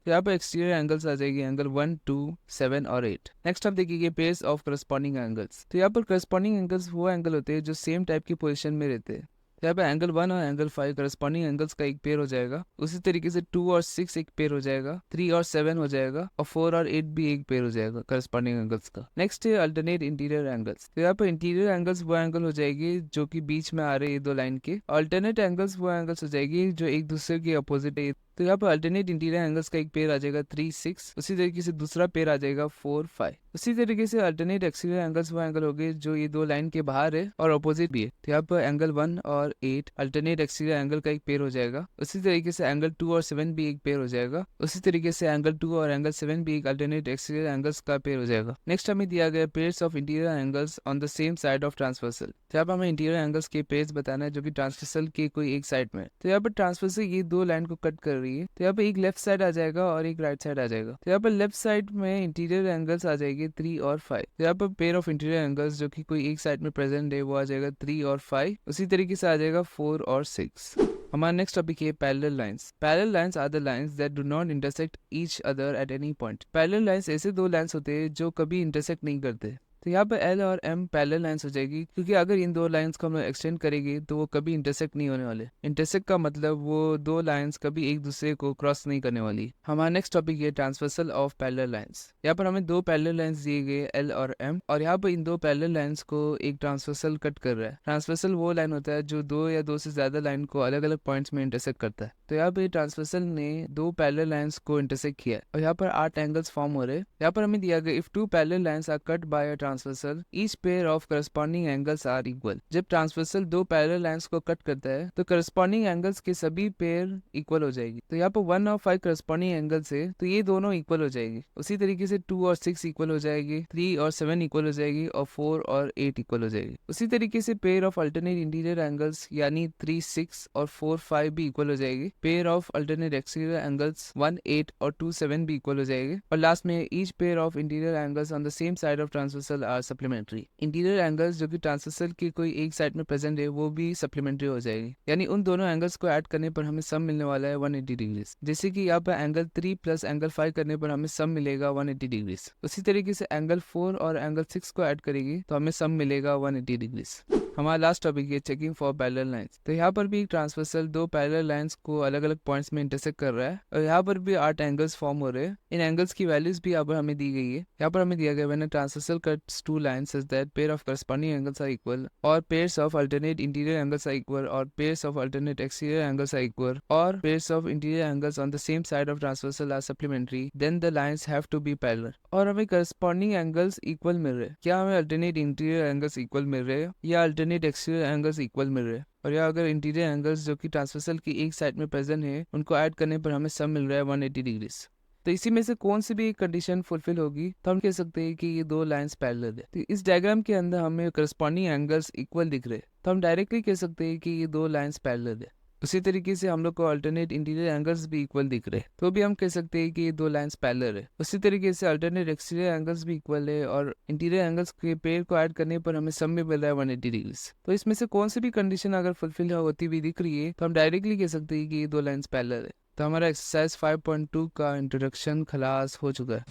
Speaker 1: तो यहाँ पर एक्सटीरियर एंगल्स आ जाएगी एंगल 1, 2, 7 और 8। नेक्स्ट हम देखेंगे पेयर्स ऑफ करस्पॉन्डिंग एंगल्स। तो यहाँ पर करस्पॉन्डिंग एंगल्स वो एंगल होते हैं जो सेम टाइप की पोजीशन में रहते हैं। यहाँ पे एंगल 1 और एंगल 5 करस्पॉन्डिंग एंगल्स का एक पेयर हो जाएगा। उसी तरीके से 2 और 6 एक पेयर हो जाएगा, 3 और 7 हो जाएगा और 4 और 8 भी एक पेयर हो जाएगा करस्पॉन्डिंग एंगल्स का। नेक्स्ट है अल्टरनेट इंटीरियर एंगल्स। तो यहाँ पर इंटीरियर एंगल्स वो एंगल हो जाएगी जो कि बीच में आ रहे हैं दो लाइन के। अल्टरनेट एंगल्स वो एंगल्स हो जाएगी जो एक दूसरे के अपोजिट है। तो यहाँ पर अल्टरनेट इंटीरियर एंगल्स का एक पेयर आ जाएगा 3, 6। उसी तरीके से दूसरा पेयर आ जाएगा 4, 5। उसी तरीके से अल्टरनेट एक्सटीरियर एंगल्स वो एंगल हो गए जो ये दो लाइन के बाहर है और अपोजिट भी है। तो यहाँ पर एंगल 1 और 8 अल्टरनेट एक्सटीरियर एंगल का एक पेयर हो जाएगा। उसी तरीके से एंगल 2 और 7 भी एक पेयर हो जाएगा। उसी तरीके से एंगल 2 और एंगल 7 भी एक अल्टरनेट एक्सटीरियर एंगल्स का पेयर हो जाएगा। नेक्स्ट हमें दिया गया pairs of interior angles on the same side of transversal. तो यहाँ पर हमें इंटीरियर एंगल्स के पेयर्स बताना है जो कि ट्रांसवर्सल के कोई एक साइड में। तो यहाँ पर ट्रांसवर्सल ये दो लाइन को कट कर रही है। तो यहाँ पर एक लेफ्ट साइड आ जाएगा और एक राइट साइड आ जाएगा। तो यहाँ पर लेफ्ट साइड में इंटीरियर एंगल्स आ जाएंगे 3 और 5। तो यहाँ पर पेयर ऑफ इंटीरियर एंगल्स जो कि कोई एक साइड में प्रेजेंट है वो आ जाएगा 3 और 5। उसी तरीके से आ जाएगा 4 और 6। हमारा नेक्स्ट टॉपिक है parallel lines. Parallel lines are the lines that do not intersect each other at any point. Parallel lines ऐसे दो लाइंस होते हैं जो कभी इंटरसेक्ट नहीं करते। तो यहाँ पर L और M पैरेलल लाइंस हो जाएगी क्योंकि अगर इन दो लाइंस को हम लोग एक्सटेंड करेंगे तो वो कभी इंटरसेक्ट नहीं होने वाले। इंटरसेक्ट का मतलब वो दो लाइंस कभी एक दूसरे को क्रॉस नहीं करने वाली। हमारा नेक्स्ट टॉपिक है ट्रांसवर्सल ऑफ पैरेलल लाइंस। यहाँ पर हमें दो पैरेलल लाइंस दिए गए L और M और यहाँ पर इन दो पैरेलल लाइंस को एक ट्रांसवर्सल कट कर रहा है। ट्रांसवर्सल वो लाइन होता है जो दो या दो से ज्यादा लाइन को अलग अलग पॉइंट्स में इंटरसेक्ट करता है। तो यहाँ पे ट्रांसवर्सल ने दो पैरेलल लाइंस को इंटरसेक्ट किया और यहाँ पर 8 एंगल्स फॉर्म हो रहे हैं। यहाँ पर हमें दिया गया if two parallel lines are cut by a transversal each pair of corresponding angles are equal. जब ट्रांसवर्सल दो पैरेलल लाइंस को कट करता है तो करस्पॉन्डिंग एंगल्स के सभी पेयर इक्वल हो जाएगी। तो यहाँ पर 1 और 5 करस्पॉन्डिंग एंगल्स है तो ये दोनों इक्वल हो जाएगी। उसी तरीके से 2 और 6 इक्वल हो जाएगी, 3 और 7 इक्वल हो जाएगी और 4 और 8 इक्वल हो जाएगी। उसी तरीके से pair of alternate interior angles यानी 3, 6 और 4, 5 भी इक्वल हो जाएगी। Pair of alternate exterior angles 1, 8 और 2, 7 भी इक्वल हो जाएंगे। और लास्ट में each pair of interior angles on the same side of transversal are supplementary. Interior angles जो कि ट्रांसवर्सल की कोई एक साइड में प्रेजेंट है वो भी सप्लीमेंट्री हो जाएगी। यानी उन दोनों एंगल्स को ऐड करने पर हमें सम मिलने वाला है 180 डिग्रीज। जैसे कि यहाँ पर एंगल 3 प्लस एंगल 5 करने पर हमें सम मिलेगा 180 डिग्रीज। उसी तरीके से एंगल 4 और एंगल 6 को ऐड करेगी तो हमें सम मिलेगा 180 डिग्रीज। हमारा लास्ट टॉपिक है चेकिंग फॉर पैरेलल लाइंस। तो यहाँ पर भी ट्रांसवर्सल दो पैरेलल लाइंस को अलग अलग पॉइंट्स में इंटरसेक्ट कर रहा है और यहाँ पर भी 8 एंगल्स फॉर्म हो रहे हैं। इन एंगल्स की वैल्यूज भी यहाँ पर हमें दी गई है। यहाँ पर हमें दिया गया when a transversal cuts two lines such that pair of corresponding angles are equal or pairs of alternate interior angles are equal or pairs of alternate exterior angles are equal or pairs of interior angles on the same side of transversal are supplementary then the lines have to be parallel. और हमें corresponding angles equal मिल रहे हैं। क्या हमें alternate interior angles equal मिल रहे हैं या alternate exterior angles equal मिल रहे हैं? और या अगर इंटीरियर एंगल्स जो कि ट्रांसवर्सल की एक साइड में प्रेजेंट है उनको ऐड करने पर हमें सम मिल रहा है 180 डिग्रीज। तो इसी में से कौन सी भी कंडीशन फुलफिल होगी तो हम कह सकते हैं कि ये दो लाइंस पैरेलल है। तो इस डायग्राम के अंदर हमें करस्पॉन्डिंग एंगल्स इक्वल दिख रहे हैं तो हम डायरेक्टली कह सकते हैं कि ये दो लाइंस पैरेलल है। उसी तरीके से हम लोग को अल्टरनेट इंटीरियर एंगल्स भी इक्वल दिख रहे हैं तो भी हम कह सकते हैं कि ये दो लाइंस पैरेलल है। उसी तरीके से अल्टरनेट एक्सटीरियर एंगल्स भी इक्वल है और इंटीरियर एंगल्स के पेयर को ऐड करने पर हमें सम में मिल रहा है 180 डिग्रीज। तो इसमें से कौन सी भी कंडीशन अगर फुलफिल होती हुई दिख रही है तो हम डायरेक्टली कह सकते हैं कि ये दो लाइंस पैरेलल है। तो हमारा एक्सरसाइज 5.2 का इंट्रोडक्शन खलास हो चुका है।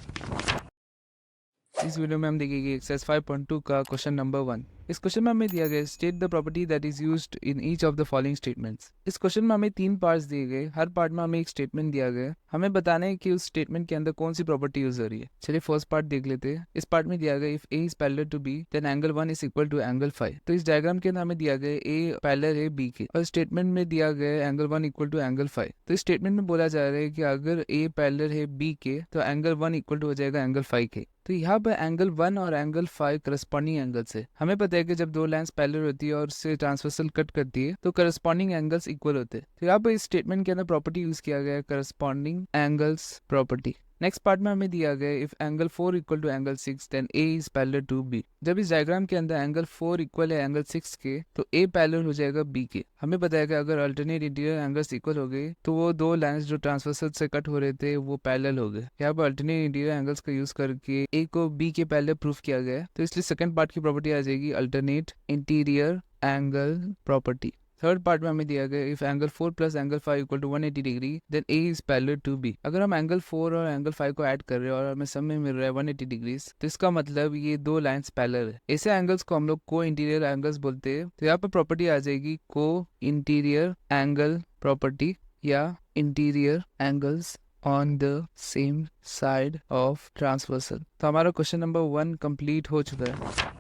Speaker 1: इस वीडियो में हम देखेंगे एक्सरसाइज 5.2 का क्वेश्चन नंबर 1। इस क्वेश्चन में हमें दिया गया state the property that is used in each of the following statements. इस क्वेश्चन में हमें 3 पार्ट्स दिए गए, हर पार्ट में हमें एक स्टेटमेंट दिया गया। हमें बताना है कि उस स्टेटमेंट के अंदर कौन सी प्रॉपर्टी यूज हो रही है। चलिए फर्स्ट पार्ट देख लेते हैं। इस पार्ट में दिया गया if a is parallel to b then angle 1 is equal to angle 5। तो इस डायग्राम के अंदर हमें दिया गया ए पैरेलल है बी के और स्टेटमेंट में दिया गया एंगल 1 इक्वल टू एंगल 5। तो इस स्टेटमेंट में बोला जा रहा है कि अगर ए पैरेलल है बी के तो एंगल 1 इक्वल टू हो जाएगा एंगल 5 के। तो यहाँ पर एंगल 1 और एंगल 5 करस्पॉन्डिंग एंगल्स है। हमें पता है कि जब दो लाइंस पैरेलल होती है और उससे ट्रांसवर्सल कट करती है तो करस्पॉन्डिंग एंगल्स इक्वल होते हैं। तो यहाँ पर इस स्टेटमेंट के अंदर प्रॉपर्टी यूज किया गया है corresponding angles property. Next part में हमें दिया गया if angle 4 equal to angle 6 then a is parallel to b. जब इस डायग्राम के अंदर एंगल 4 इक्वल है एंगल 6 के तो ए पैरेलल हो जाएगा बी के। हमें बताया कि अगर अल्टरनेट इंटीरियर एंगल्स इक्वल हो गए तो वो दो लाइंस जो ट्रांसवर्सल से कट हो रहे थे वो पैरेलल हो गए। यहाँ पर अल्टरनेट इंटीरियर एंगल्स का यूज करके ए को बी के पैरेलल प्रूफ किया गया है। तो इसलिए सेकंड पार्ट की प्रॉपर्टी आ जाएगी alternate interior angle property. Third part में हमें दिया गया if angle 4 plus angle 5 equal to 180 degree then a is parallel to b. अगर हम एंगल 4 और एंगल 5 को ऐड कर रहे हैं और हमें सब में मिल रहा है 180 डिग्रीज, तो इसका मतलब ये दो लाइंस पैरेलल है। ऐसे एंगल्स को हम लोग को इंटीरियर एंगल्स बोलते हैं। तो यहाँ पर प्रॉपर्टी आ जाएगी को इंटीरियर एंगल प्रॉपर्टी या interior angles on the same side of transversal. तो हमारा क्वेश्चन नंबर 1 कंप्लीट हो चुका है।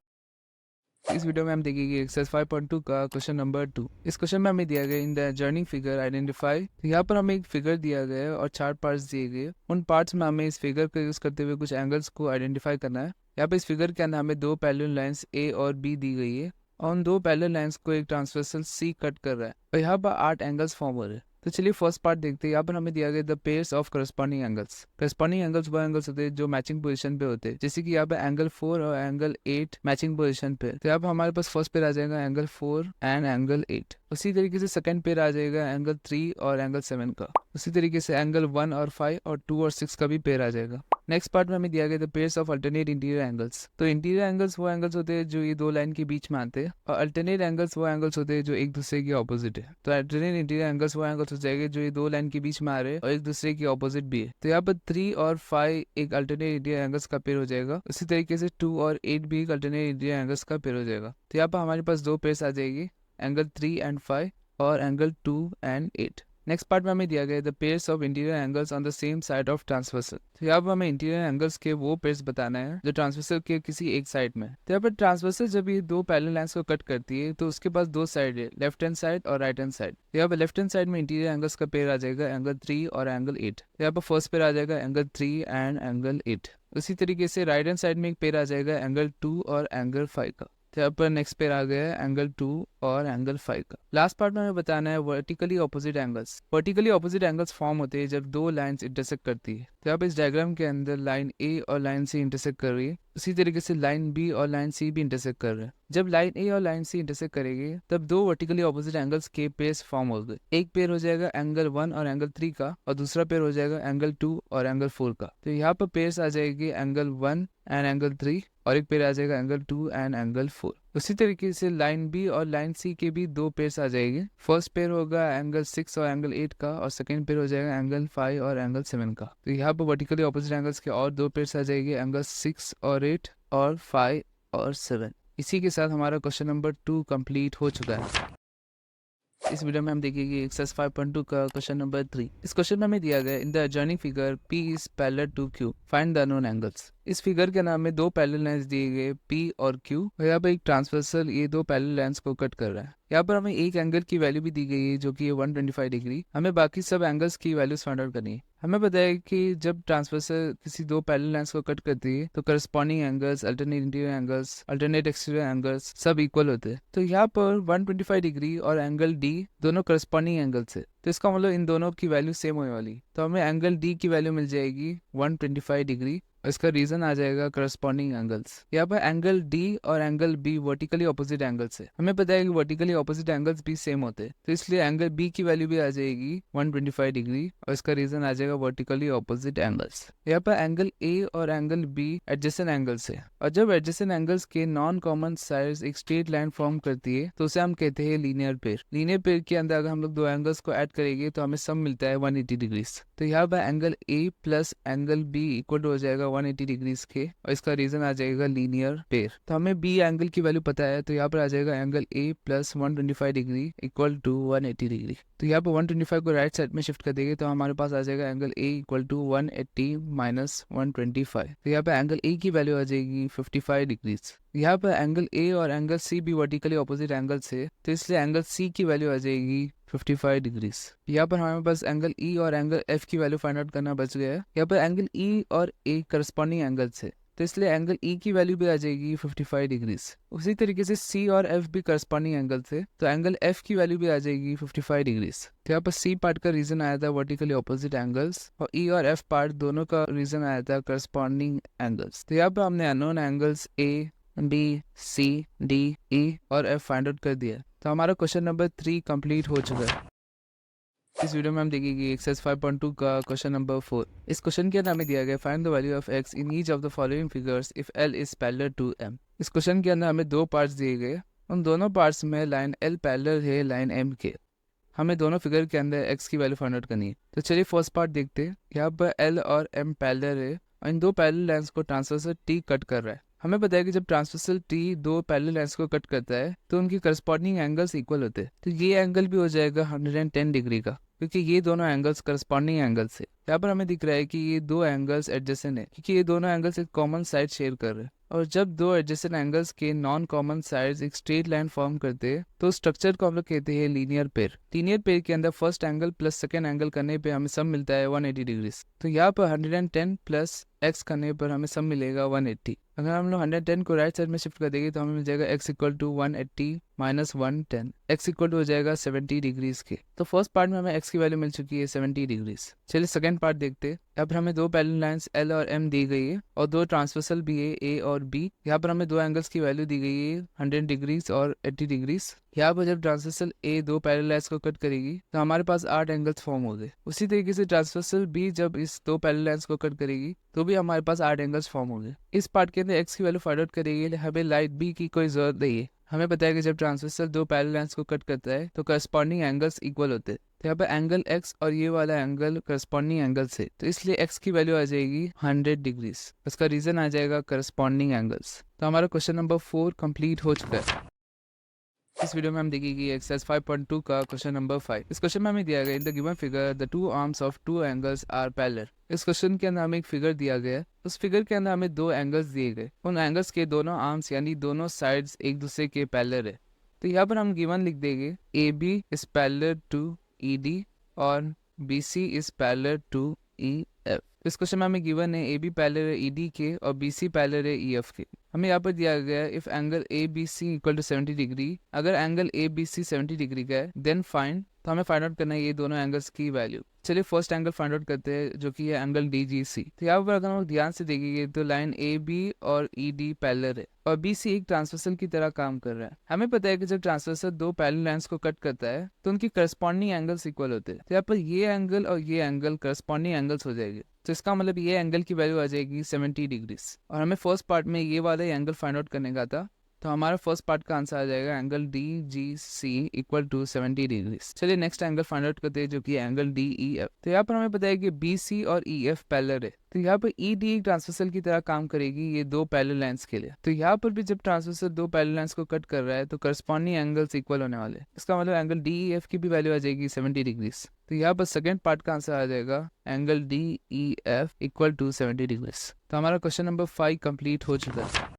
Speaker 1: इस वीडियो में हम देखेंगे एक्सरसाइज 5.2 का क्वेश्चन नंबर 2। इस क्वेश्चन में हमें दिया गया in the journeying figure identify. तो यहाँ पर हमें एक फिगर दिया गया है और 4 पार्ट्स दिए गए। उन पार्ट्स में हमें इस फिगर का यूज करते हुए कुछ एंगल्स को आइडेंटिफाई करना है। यहाँ पे इस फिगर के अंदर हमें दो पैरेलल लाइंस ए और बी दी गई है और उन दो पैरेलल लाइंस को एक ट्रांसवर्सल सी कट कर रहा है और यहाँ पर 8 एंगल्स फॉर्म हो रहे हैं। तो चलिए फर्स्ट पार्ट देखते हैं। यहाँ पर हमें दिया गया the pairs of corresponding angles. Corresponding angles वो एंगल्स होते हैं जो मैचिंग पोजीशन पे होते हैं, जैसे कि यहाँ पे एंगल 4 और एंगल 8 मैचिंग पोजीशन पे। तो यहाँ पर हमारे पास फर्स्ट पेयर आ जाएगा एंगल 4 एंड एंगल 8। उसी तरीके से सेकंड पेयर आ जाएगा एंगल 3 और एंगल 7 का। उसी तरीके से एंगल 1 और 5 और 2 और 6 का भी पेयर आ जाएगा। नेक्स्ट पार्ट में हमें दिया गया the pairs of alternate interior angles. तो इंटीरियर एंगल्स वो एंगल्स होते हैं जो ये दो लाइन के बीच में आते हैं और अल्टरनेट एंगल्स वो एंगल्स होते हैं जो एक दूसरे के ऑपोजिट है। तो अल्टरनेट इंटीरियर एंगल्स वो एंगल्स हो जाएंगे जो ये दो लाइन के बीच में आ रहे हैं और एक दूसरे के ऑपोजिट भी है। तो यहाँ पर 3 और 5 एक अल्टरनेट इंटीरियर एंगल्स का पेयर हो जाएगा। उसी तरीके से 2 और 8 भी एक अल्टरनेट इंटीरियर एंगल्स का पेयर हो जाएगा। तो यहाँ पर हमारे पास दो पेयर्स आ जाएगी एंगल 3 एंड 5 और एंगल 2 एंड 8। नेक्स्ट पार्ट में हमें दिया गया the pairs of interior angles on the same side of transversal. तो यहाँ पर हमें इंटीरियर एंगल्स के वो पेयर्स बताना है जो ट्रांसवर्सल के किसी एक साइड में। तो यहाँ पर ट्रांसवर्सल जब ये दो पैरेलल लाइंस को कट करती है तो उसके पास दो साइड है, लेफ्ट हैंड साइड और राइट हैंड साइड। यहाँ पर लेफ्ट हैंड साइड में इंटीरियर एंगल्स का पेयर आ जाएगा एंगल 3 और एंगल 8। यहाँ पर फर्स्ट पेयर आ जाएगा एंगल 3 एंड एंगल 8। उसी तरीके से राइट हैंड साइड में एक पेयर आ जाएगा एंगल 2 और एंगल 5 का। तो यहाँ पर नेक्स्ट पेयर आ गया है एंगल 2 और एंगल 5 का। लास्ट पार्ट में हमें बताना है vertically opposite angles. Vertically opposite angles form होते हैं जब दो लाइंस इंटरसेक्ट करती है। तो यहाँ पर इस डायग्राम के अंदर लाइन ए और लाइन सी इंटरसेक्ट कर रही है, उसी तरीके से लाइन बी और लाइन सी भी इंटरसेक्ट कर रहे हैं। जब लाइन ए और लाइन सी इंटरसेक्ट करेगी तब दो वर्टिकली ऑपोजिट एंगल्स के पेयर्स फॉर्म हो गए। एक पेयर हो जाएगा एंगल 1 और एंगल 3 का और दूसरा पेयर हो जाएगा एंगल 2 और एंगल 4 का। तो यहाँ पर पेयर्स आ जाएगी एंगल 1 एंड एंगल 3 और एक पेयर आ जाएगा एंगल 2 एंड एंगल 4। उसी तरीके से लाइन बी और लाइन सी के भी दो पेयर्स आ जाएंगे। फर्स्ट पेयर होगा एंगल 6 और एंगल 8 का और सेकंड पेयर हो जाएगा एंगल 5 और एंगल 7 का। तो यहाँ पर वर्टिकली ऑपोजिट एंगल्स के और दो पेयर्स आ जाएंगे एंगल 6 और 8 और 5 और 7। इसी के साथ हमारा क्वेश्चन नंबर 2 कंप्लीट हो चुका है। इस वीडियो में हम देखेंगे एक्सरसाइज 5.2 का क्वेश्चन नंबर 3। इस क्वेश्चन में हमें दिया गया in the adjoining figure P is parallel to Q, find the unknown angles. इस फिगर के नाम में दो पैरेलल लाइंस दिए गए P और Q और यहाँ पर एक ट्रांसवर्सल ये दो पैरेलल लाइंस को कट कर रहा है। यहाँ पर हमें एक एंगल की वैल्यू भी दी गई है जो कि 125 डिग्री। हमें बाकी सब एंगल्स की वैल्यूज फाइंड आउट करनी है। हमें पता है कि जब ट्रांसवर्सल किसी दो पैरेलल लाइंस को कट करती है तो corresponding angles, alternate interior angles, alternate exterior angles सब इक्वल होते हैं। तो यहाँ पर 125 डिग्री और एंगल D दोनों करस्पॉन्डिंग एंगल्स है, तो इसका मतलब इन दोनों की वैल्यू सेम होने वाली। तो हमें एंगल D की वैल्यू मिल जाएगी 125 डिग्री और इसका रीजन आ जाएगा करस्पॉन्डिंग एंगल्स। यहाँ पर एंगल D और angle B vertically opposite angles है। हमें पता है कि वर्टिकली ऑपोजिट एंगल्स भी सेम होते हैं, तो इसलिए एंगल B की वैल्यू भी आ जाएगी 125 डिग्री और इसका रीजन आ जाएगा वर्टिकली ऑपोजिट एंगल्स। यहाँ पर एंगल A और एंगल B एडजेसेंट एंगल्स है और जब एडजेसेंट एंगल्स के नॉन कॉमन साइड्स एक स्ट्रेट लाइन फॉर्म करती है तो उसे हम कहते हैं लीनियर पेयर। लीनियर पेयर के अंदर अगर हम लोग दो एंगल्स को ऐड करेंगे तो हमें सम मिलता है 180 डिग्रीज। तो यहाँ पर angle A plus angle B equal हो जाएगा 180 डिग्रीज के और इसका रीजन आ जाएगा लीनियर पेयर। तो हमें B एंगल की वैल्यू पता है, तो यहाँ पर आ जाएगा angle A plus 125 degree equal to 180 degree. तो यहाँ पर 125 को राइट साइड में शिफ्ट कर देंगे तो हमारे पास आ जाएगा angle A equal to 180 minus 125। तो यहाँ पर एंगल A की वैल्यू आ जाएगी 55 डिग्रीज। यहाँ पर एंगल A और एंगल C भी वर्टिकली ऑपोजिट एंगल्स है, तो इसलिए एंगल C की वैल्यू आ जाएगी 55 डिग्रीज। यहाँ पर हमारे पास एंगल E और एंगल F की वैल्यू फाइंड आउट करना बच गया है। यहाँ पर एंगल E और A करस्पॉन्डिंग एंगल्स है, तो इसलिए एंगल E की वैल्यू भी आ जाएगी 55 डिग्रीज। उसी तरीके से C और F भी करस्पॉन्डिंग एंगल थे, तो एंगल F की वैल्यू भी आ जाएगी 55 डिग्रीज। तो यहाँ पर C पार्ट का रीजन आया था वर्टिकली ऑपोजिट एंगल्स और E और F पार्ट दोनों का रीजन आया था करस्पॉन्डिंग एंगल्स। तो यहाँ पर हमने unknown angles A, B, C, D, E और F फाइंड आउट कर दिया। तो हमारा क्वेश्चन नंबर 3 कंप्लीट हो चुका है। इस वीडियो में हम देखेंगे एक्सरसाइज 5.2 का क्वेश्चन नंबर 4। इस क्वेश्चन के अंदर हमें दिया गया find the value of x in each of the following figures if L is parallel to M। इस क्वेश्चन के अंदर हमें दो पार्ट्स दिए गए उन दोनों पार्ट्स में लाइन एल पैरेलल है लाइन एम के। हमें दोनों फिगर के अंदर एक्स की वैल्यू फाइंड आउट करनी है। तो चलिए फर्स्ट पार्ट देखते हैं। यहाँ पर एल और एम पैरेलल है और इन दो पैरेलल लाइंस को ट्रांसवर्सल टी कट कर रहा है। हमें पता है कि जब ट्रांसवर्सल टी दो पैरेलल लाइंस को कट करता है तो उनकी करस्पॉन्डिंग एंगल्स इक्वल होते हैं। तो ये एंगल भी हो जाएगा 110 डिग्री का, क्योंकि ये दोनों एंगल्स करस्पॉन्डिंग एंगल्स है। यहाँ पर हमें दिख रहा है कि ये दो एंगल्स एडजेसेंट है, क्योंकि ये दोनों एंगल्स एक कॉमन साइड शेयर कर रहे हैं। और जब दो एडजेसेंट एंगल्स के नॉन कॉमन साइड्स एक स्ट्रेट लाइन फॉर्म करते हैं तो स्ट्रक्चर को हम लोग कहते हैं लीनियर पेयर। लीनियर पेयर के अंदर first angle plus second angle करने पे हमें सम मिलता है 180 डिग्री। तो यहाँ पर 110 प्लस एक्स करने पर हमें सम मिलेगा 180। अगर हम लोग 110 को राइट साइड में शिफ्ट कर देंगे तो हमें मिल जाएगा x equal to 180 minus 110। x equal to हो जाएगा 70 डिग्रीज के। तो फर्स्ट पार्ट में हमें x की वैल्यू मिल चुकी है 70 डिग्रीज। चलिए सेकंड पार्ट देखते हैं। यहाँ पर हमें दो पैरेलल लाइंस L और M दी गई है और दो ट्रांसवर्सल भी है A और B। यहाँ पर हमें दो एंगल्स की वैल्यू दी गई है 100 डिग्रीज और 80 डिग्रीज। यहाँ पर जब ट्रांसवर्सल A दो पैरेलल लाइंस को कट करेगी तो हमारे पास 8 एंगल्स फॉर्म हो गए। उसी तरीके से ट्रांसवर्सल B जब इस दो पैरेलल लाइंस को कट करेगी तो भी हमारे पास 8 एंगल्स फॉर्म हो गए। इस पार्ट के अंदर x की वैल्यू फाइंड आउट करेगी, हमें लाइन B की कोई जरूरत नहीं है। हमें पता है कि जब ट्रांसवर्सल दो पैरेलल लाइंस को कट करता है तो करस्पॉन्डिंग एंगल्स इक्वल होते हैं। तो यहाँ पे एंगल x और ये वाला एंगल करस्पॉन्डिंग एंगल से, तो इसलिए x की वैल्यू आ जाएगी 100 डिग्रीज। इसका रीजन आ जाएगा करस्पॉन्डिंग एंगल्स। तो हमारा क्वेश्चन नंबर 4 कंप्लीट हो चुका है। इस वीडियो में हम देखेंगे एक्सरसाइज 5.2 का क्वेश्चन नंबर 5। इस क्वेश्चन में हमें दिया गया in the given figure the two arms of two angles are parallel. इस क्वेश्चन के अंदर हमें एक फिगर दिया गया है। उस फिगर के अंदर हमें दो एंगल्स दिए गए। उन एंगल्स के दोनों आर्म्स यानी दोनों साइड्स एक दूसरे के पैरेलल है। तो यहाँ पर हम गिवन लिख देंगे AB is parallel to ED और BC is parallel to EF। इस क्वेश्चन में हमें गिवन है AB पैरेलल है ED के और BC पैरेलल है EF के। हमें यहाँ पर दिया गया है if angle ABC equal to 70 degree. अगर एंगल ABC 70 डिग्री का है देन फाइंड, तो हमें फाइंड आउट करना है ये दोनों एंगल्स की वैल्यू। चलिए फर्स्ट एंगल फाइंड आउट करते हैं जो कि है एंगल DGC। तो यहाँ पर अगर हम ध्यान से देखेंगे तो लाइन AB और ED पैरेलल है और BC एक ट्रांसवर्सल की तरह काम कर रहा है। हमें पता है कि जब ट्रांसवर्सल दो पैरेलल लाइंस को कट करता है तो उनकी करस्पॉन्डिंग एंगल्स इक्वल होते हैं। तो यहाँ पर ये एंगल और ये एंगल करस्पॉन्डिंग एंगल्स हो जाएंगे। तो इसका मतलब ये एंगल की वैल्यू आ जाएगी 70 डिग्रीज। और हमें फर्स्ट पार्ट में ये वाला एंगल फाइंड आउट करने का था, तो हमारा फर्स्ट पार्ट का आंसर आ जाएगा angle DGC equal to 70 degrees. चलिए नेक्स्ट एंगल फाइंड आउट करते हैं जो कि एंगल DEF। तो यहाँ पर हमें पता है कि BC और EF पैरेलल है। तो यहाँ पर ED एक ट्रांसवर्सल की तरह काम करेगी ये दो पैरेलल लाइंस के लिए। तो यहाँ पर भी जब ट्रांसवर्सल दो पैरेलल लाइंस को कट कर रहा है तो करस्पॉन्डिंग एंगल्स इक्वल होने वाले। इसका मतलब एंगल DEF की भी वैल्यू आ जाएगी 70 डिग्रीज। तो यहाँ पर सेकंड पार्ट का आंसर आ जाएगा angle DEF equal to 70 degrees. तो हमारा क्वेश्चन नंबर 5 कंप्लीट हो चुका है।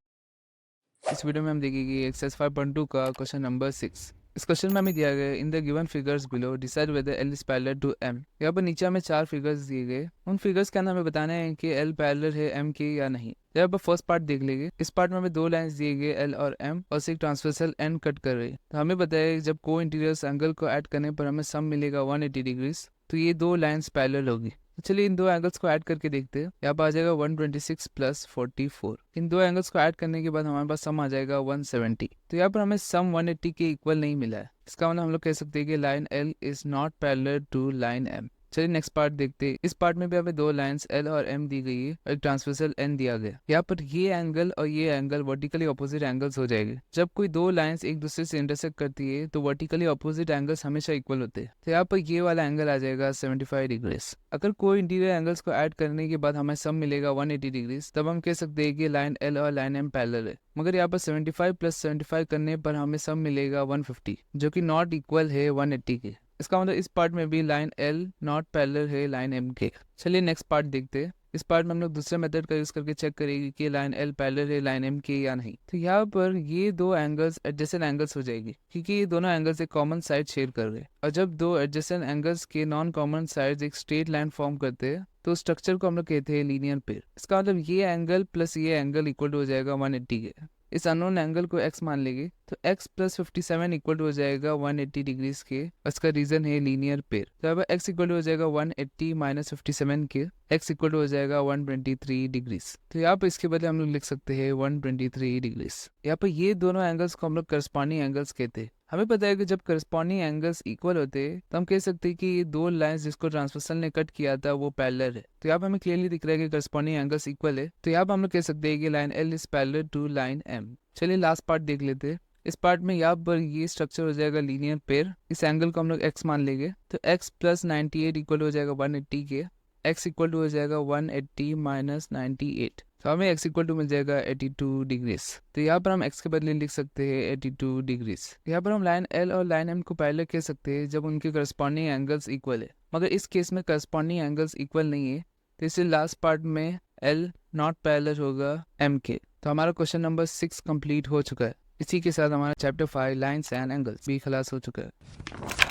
Speaker 1: इस वीडियो में हम देखेंगे एक्सरसाइज 5.2 का क्वेश्चन नंबर 6। इस क्वेश्चन में हमें दिया गया in the given figures below decide whether L is parallel to M। यहाँ पर नीचे हमें 4 फिगर्स दिए गए। उन फिगर्स के अंदर हमें बताना है कि L पैरेलल है M के या नहीं। यहाँ पर फर्स्ट पार्ट देख लेंगे। इस पार्ट में हमें दो लाइंस दिए गए L और M और से एक ट्रांसवर्सल N कट कर रही है। तो हमें पता है जब को इंटीरियर्स एंगल को ऐड करने पर हमें सम मिलेगा 180 डिग्रीज। तो ये दो लाइंस पैरेलल होगी। तो चलिए इन दो एंगल्स को ऐड करके देखते हैं। यहाँ पर आ जाएगा 126 प्लस 44। इन दो एंगल्स को ऐड करने के बाद हमारे पास सम आ जाएगा 170। तो यहाँ पर हमें सम 180 के इक्वल नहीं मिला है। इसका मतलब हम लोग कह सकते हैं कि line L is not parallel to line M। चलिए नेक्स्ट पार्ट देखते हैं। इस पार्ट में भी हमें दो लाइंस L और M दी गई है और एक ट्रांसवर्सल N दिया गया। यहाँ पर ये एंगल और ये एंगल वर्टिकली ऑपोजिट एंगल्स हो जाएंगे। जब कोई दो लाइंस एक दूसरे से इंटरसेक्ट करती है तो वर्टिकली ऑपोजिट एंगल्स हमेशा इक्वल होते हैं। तो यहाँ पर ये वाला एंगल आ जाएगा 75 डिग्रीज। अगर कोई इंटीरियर एंगल्स को ऐड करने के बाद हमें सम मिलेगा 180 डिग्रीज, तब हम कह सकते हैं कि लाइन L और लाइन M पैरेलल है। मगर यहाँ पर 75 प्लस 75 करने पर हमें सम मिलेगा 150 जो कि नॉट इक्वल है 180 के। इसका मतलब इस पार्ट में भी लाइन L नॉट पैरेलल है लाइन M के। चलिए नेक्स्ट पार्ट देखते हैं। इस पार्ट में हम लोग दूसरे मेथड का यूज करके चेक करेंगे कि लाइन L पैरेलल है लाइन M के या नहीं। तो यहाँ पर ये दो एंगल्स एडजेसेंट एंगल्स हो जाएगी क्योंकि ये दोनों एंगल्स एक कॉमन साइड शेयर कर रहे हैं। और जब दो एडजेसेंट एंगल्स के नॉन कॉमन साइड्स एक स्ट्रेट लाइन फॉर्म करते हैं तो स्ट्रक्चर को हम लोग कहते हैं लीनियर पेयर। इसका मतलब ये एंगल प्लस ये एंगल इक्वल हो जाएगा 180 के। इस अननोन एंगल को x मान लेंगे तो x प्लस 57 इक्वल हो जाएगा 180 डिग्रीज के। इसका रीजन है लीनियर पेयर। तो अब x इक्वल हो जाएगा 180 माइनस 57 के, x इक्वल हो जाएगा 123 डिग्रीज। तो यहाँ पर इसके बदले हम लोग लिख सकते हैं 123 डिग्रीज। यहाँ पर ये दोनों एंगल्स को हम लोग करस्पॉन्डिंग एंगल्स कहते हैं। हमें पता है कि जब करस्पॉन्डिंग एंगल्स इक्वल होते हैं तो हम कह सकते हैं कि ये दो लाइंस जिसको ट्रांसवर्सल ने कट किया था वो पैरेलल है। तो यहाँ पर हमें क्लियरली दिख रहा है कि करस्पॉन्डिंग एंगल्स इक्वल है। तो यहाँ पर हम लोग कह सकते हैं कि line L is parallel to line M। चलिए लास्ट पार्ट देख लेते हैं। इस पार्ट में यहाँ पर ये स्ट्रक्चर हो जाएगा लीनियर पेयर। इस एंगल को हम लोग x मान लेंगे, तो x प्लस 98 इक्वल हो जाएगा 180 के, x इक्वल टू हो जाएगा 180 माइनस 98, तो हमें x इक्वल टू मिल जाएगा 82 डिग्रीज। तो यहाँ पर हम x के बदले लिख सकते हैं 82 डिग्रीज। यहाँ पर हम लाइन L और लाइन M को पैरेलल कह सकते हैं जब उनके करस्पॉन्डिंग एंगल्स इक्वल है, मगर इस केस में करस्पॉन्डिंग एंगल्स इक्वल नहीं है, तो इसलिए लास्ट पार्ट में L नॉट पैरेलल होगा M के। तो हमारा क्वेश्चन नंबर 6 कंप्लीट हो चुका है। इसी के साथ हमारा चैप्टर 5 लाइन्स एंड एंगल्स भी खलास हो चुका है।